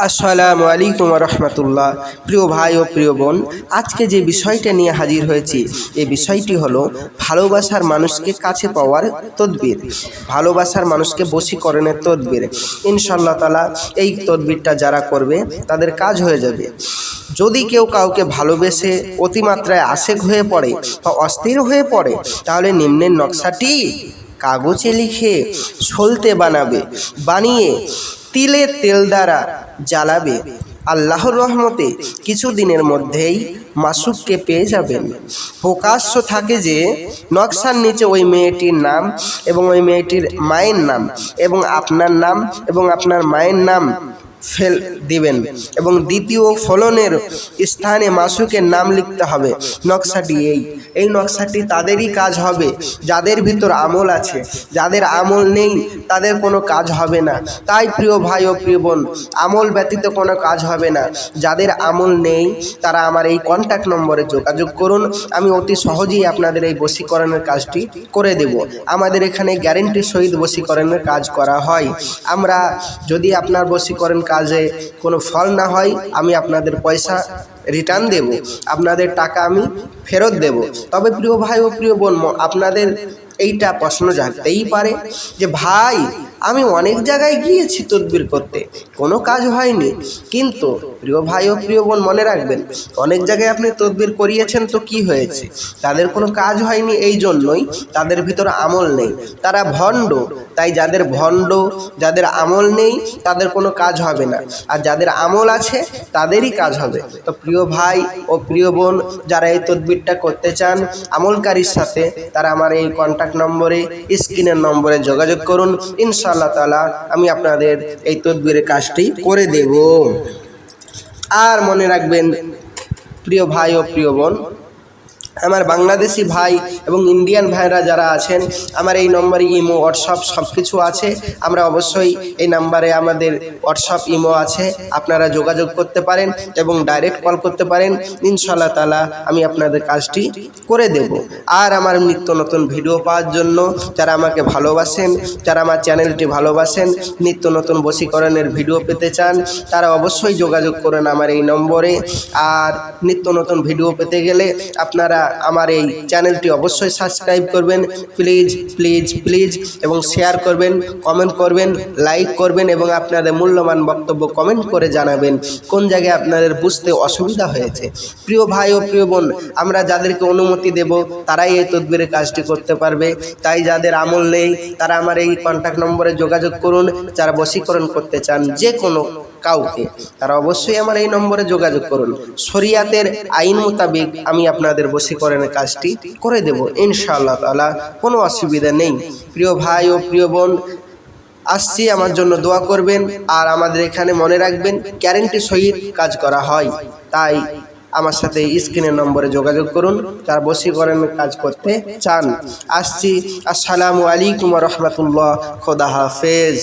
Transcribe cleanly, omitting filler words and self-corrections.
আসসালামু আলাইকুম রহমতুল্লাহ। প্রিয় ভাই ও প্রিয় বোন, আজকে যে বিষয়টা নিয়ে হাজির হয়েছি এই বিষয়টি হলো ভালোবাসার মানুষকে কাছে পাওয়ার তদবির, ভালোবাসার মানুষকে বশীকরণের তদবির। ইনশাআল্লাহ তাআলা এই তদবিরটা যারা করবে তাদের কাজ হয়ে যাবে। যদি কেউ কাউকে ভালোবেসে অতিমাত্রায় আশেক হয়ে পড়ে বা অস্থির হয়ে পড়ে, তাহলে নিম্নের নকশাটি কাগজে লিখে সলতে বানিয়ে তিলের তেল দ্বারা জ্বালাবে। আল্লাহর রহমতে কিছু দিনের মধ্যেই মাসুককে পেয়ে যাবেন। প্রকাশ্য থাকে যে নকশার নিচে ওই মেয়েটির নাম এবং ওই মেয়েটির মায়ের নাম এবং আপনার নাম এবং আপনার মায়ের নাম ফেল দিবেন এবং দ্বিতীয় ফলনের স্থানে মাসুকের নাম লিখতে হবে। নকশাটি এই নকশাটি তাদেরই কাজ হবে যাদের ভিতর আমল আছে। যাদের আমল নেই তাদের কোনো কাজ হবে না। তাই প্রিয় ভাই ও প্রিয় বোন, আমল ব্যতীত কোনো কাজ হবে না। যাদের আমল নেই তারা আমার এই কন্ট্যাক্ট নম্বরে যোগাযোগ করুন। আমি অতি সহজেই আপনাদের এই বশীকরণের কাজটি করে দেব। আমাদের এখানে গ্যারেন্টির সহিত বশীকরণের কাজ করা হয়। আমরা যদি আপনার বশীকরণ কাজে কোনো ফল না হয়, আমি আপনাদের পয়সা রিটার্ন দেব, আপনাদের টাকা আমি ফেরত দেব। তবে প্রিয় ভাই ও প্রিয় বোন, আপনাদের এইটা প্রশ্ন জাগতেই পারে যে ভাই, আমি অনেক জায়গায় গিয়েছি তদবির করতে, কোনো কাজ হয়নি। কিন্তু প্রিয় ভাই ও প্রিয় বোন, মনে রাখবেন, অনেক জায়গায় আপনি তদবির করিয়েছেন তো কি হয়েছে? তাদের কোনো কাজ হয়নি, এই জন্যই তাদের ভিতরে আমল নেই, তারা ভণ্ড। তাই যাদের ভণ্ড, যাদের আমল নেই তাদের কোনো কাজ হবে না, আর যাদের আমল আছে তাদেরই কাজ হবে। তো প্রিয় ভাই ও প্রিয় বোন, যারা এই তদবিরটা করতে চান আমলকারীর সাথে, তারা আমার এই কন্ট্যাক্ট নম্বরে, স্ক্রিনের নম্বরে যোগাযোগ করুন। ইনশাআল্লাহ তাআলা আমি আপনাদের এই তদবিরের কাজটি করে দেব। আর মনে রাখবেন প্রিয় ভাই ও প্রিয় বোন, আমার বাংলাদেশি ভাই এবং ইন্ডিয়ান ভাইরা যারা আছেন, আমার এই নম্বরে ইমো, হোয়াটসঅ্যাপ সব কিছু আছে। আমরা অবশ্যই এই নাম্বারে, আমাদের হোয়াটসঅ্যাপ ইমো আছে, আপনারা যোগাযোগ করতে পারেন এবং ডাইরেক্ট কল করতে পারেন। ইনশাআল্লাহ তাআলা আমি আপনাদের কাজটি করে দেব। আর আমার নিত্য নতুন ভিডিও পাওয়ার জন্য যারা আমাকে ভালোবাসেন, যারা আমার চ্যানেলটি ভালোবাসেন, নিত্য নতুন বশীকরণের ভিডিও পেতে চান, তারা অবশ্যই যোগাযোগ করেন আমার এই নম্বরে। আর নিত্য নতুন ভিডিও পেতে গেলে আপনারা আমার এই চ্যানেলটি অবশ্যই সাবস্ক্রাইব করবেন, প্লিজ প্লিজ প্লিজ, এবং শেয়ার করবেন, কমেন্ট করবেন, লাইক করবেন এবং আপনাদের মূল্যবান বক্তব্য কমেন্ট করে জানাবেন কোন জায়গায় আপনাদের বুঝতে অসুবিধা হয়েছে। প্রিয় ভাই ও প্রিয় বোন, আমরা যাদেরকে অনুমতি দেব তারাই এই তদবিরের কাজটি করতে পারবে। তাই যাদের আমল নেই তারা আমার এই কন্ট্যাক্ট নম্বরে যোগাযোগ করুন। যারা বশীকরণ করতে চান যে কোনো কাউকে, তারা অবশ্যই আমার এই নম্বরে যোগাযোগ করুন। শরিয়াতের আইন মোতাবেক আমি আপনাদের বশীকরণের কাজটি করে দেব ইনশাআল্লাহ তাআলা, কোনো অসুবিধা নেই। প্রিয় ভাই ও প্রিয় বোন, আসছি, আমার জন্য দোয়া করবেন। আর আমাদের এখানে মনে রাখবেন, গ্যারেন্টি সহিত কাজ করা হয়। তাই আমার সাথে স্ক্রিনের নম্বরে যোগাযোগ করুন যারা বশীকরণের কাজ করতে চান। আসছি। আসসালামু আলাইকুম রহমতুল্লাহ। খোদা হাফেজ।